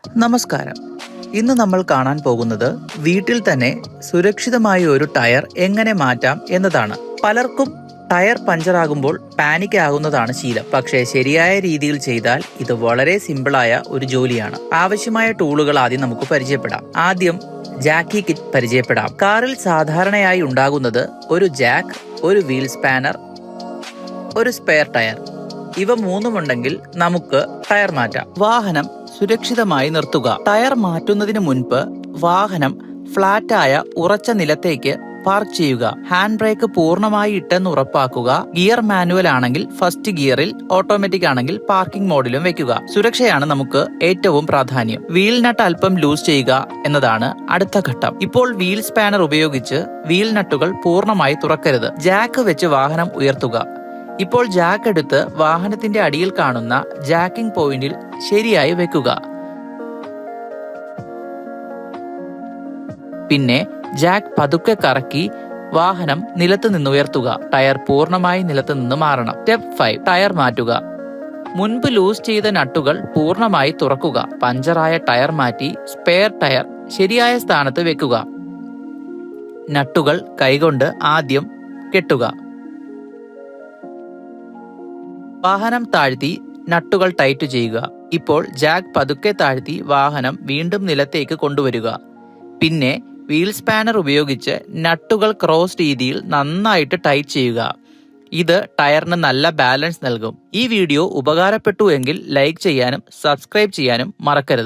നമസ്കാരം. ഇന്ന് നമ്മൾ കാണാൻ പോകുന്നത് വീട്ടിൽ തന്നെ സുരക്ഷിതമായ ഒരു ടയർ എങ്ങനെ മാറ്റാം എന്നതാണ്. പലർക്കും ടയർ പഞ്ചറാകുമ്പോൾ പാനിക് ആകുന്നതാണ് ശീലം. പക്ഷേ ശരിയായ രീതിയിൽ ചെയ്താൽ ഇത് വളരെ സിമ്പിളായ ഒരു ജോലിയാണ്. ആവശ്യമായ ടൂളുകൾ ആദ്യം നമുക്ക് പരിചയപ്പെടാം. ആദ്യം ജാക്കി കിറ്റ് പരിചയപ്പെടാം. കാറിൽ സാധാരണയായി ഉണ്ടാകുന്നത് ഒരു ജാക്ക്, ഒരു വീൽ സ്പാനർ, ഒരു സ്പെയർ ടയർ. ഇവ മൂന്നുമുണ്ടെങ്കിൽ നമുക്ക് ടയർ മാറ്റാം. വാഹനം സുരക്ഷിതമായി നിർത്തുക. ടയർ മാറ്റുന്നതിന് മുൻപ് വാഹനം ഫ്ലാറ്റായ ഉറച്ച നിലത്തേക്ക് പാർക്ക് ചെയ്യുക. ഹാൻഡ് ബ്രേക്ക് പൂർണ്ണമായി ഇട്ടെന്ന് ഉറപ്പാക്കുക. ഗിയർ മാനുവൽ ആണെങ്കിൽ ഫസ്റ്റ് ഗിയറിൽ, ഓട്ടോമാറ്റിക് ആണെങ്കിൽ പാർക്കിംഗ് മോഡിലും വെക്കുക. സുരക്ഷയാണ് നമുക്ക് ഏറ്റവും പ്രാധാന്യം. വീൽ നട്ട് അല്പം ലൂസ് ചെയ്യുക എന്നതാണ് അടുത്ത ഘട്ടം. ഇപ്പോൾ വീൽ സ്പാനർ ഉപയോഗിച്ച് വീൽ നട്ടുകൾ പൂർണ്ണമായി തുറക്കരുത്. ജാക്ക് വെച്ച് വാഹനം ഉയർത്തുക. ഇപ്പോൾ ജാക്ക് എടുത്ത് വാഹനത്തിന്റെ അടിയിൽ കാണുന്ന ജാക്കിംഗ് പോയിന്റിൽ ശരിയായി വെക്കുക. പിന്നെ ജാക്ക് പതുക്കെ കറക്കി വാഹനം നിലത്ത് നിന്ന് ഉയർത്തുക. ടയർ പൂർണ്ണമായി നിലത്ത് നിന്ന് മാറണം. സ്റ്റെപ്പ് 5, ടയർ മാറ്റുക. മുൻപ് ലൂസ് ചെയ്ത നട്ടുകൾ പൂർണ്ണമായി തുറക്കുക. പഞ്ചറായ ടയർ മാറ്റി സ്പെയർ ടയർ ശരിയായ സ്ഥാനത്ത് വെക്കുക. നട്ടുകൾ കൈകൊണ്ട് ആദ്യം കെട്ടുക. വാഹനം താഴ്ത്തി നട്ടുകൾ ടൈറ്റ് ചെയ്യുക. ഇപ്പോൾ ജാക്ക് പതുക്കെ താഴ്ത്തി വാഹനം വീണ്ടും നിലത്തേക്ക് കൊണ്ടുവരിക. പിന്നെ വീൽ സ്പാനർ ഉപയോഗിച്ച് നട്ടുകൾ ക്രോസ് രീതിയിൽ നന്നായിട്ട് ടൈറ്റ് ചെയ്യുക. ഇത് ടയറിന് നല്ല ബാലൻസ് നൽകും. ഈ വീഡിയോ ഉപകാരപ്പെട്ടു എങ്കിൽ ലൈക്ക് ചെയ്യാനും സബ്സ്ക്രൈബ് ചെയ്യാനും മറക്കരുത്.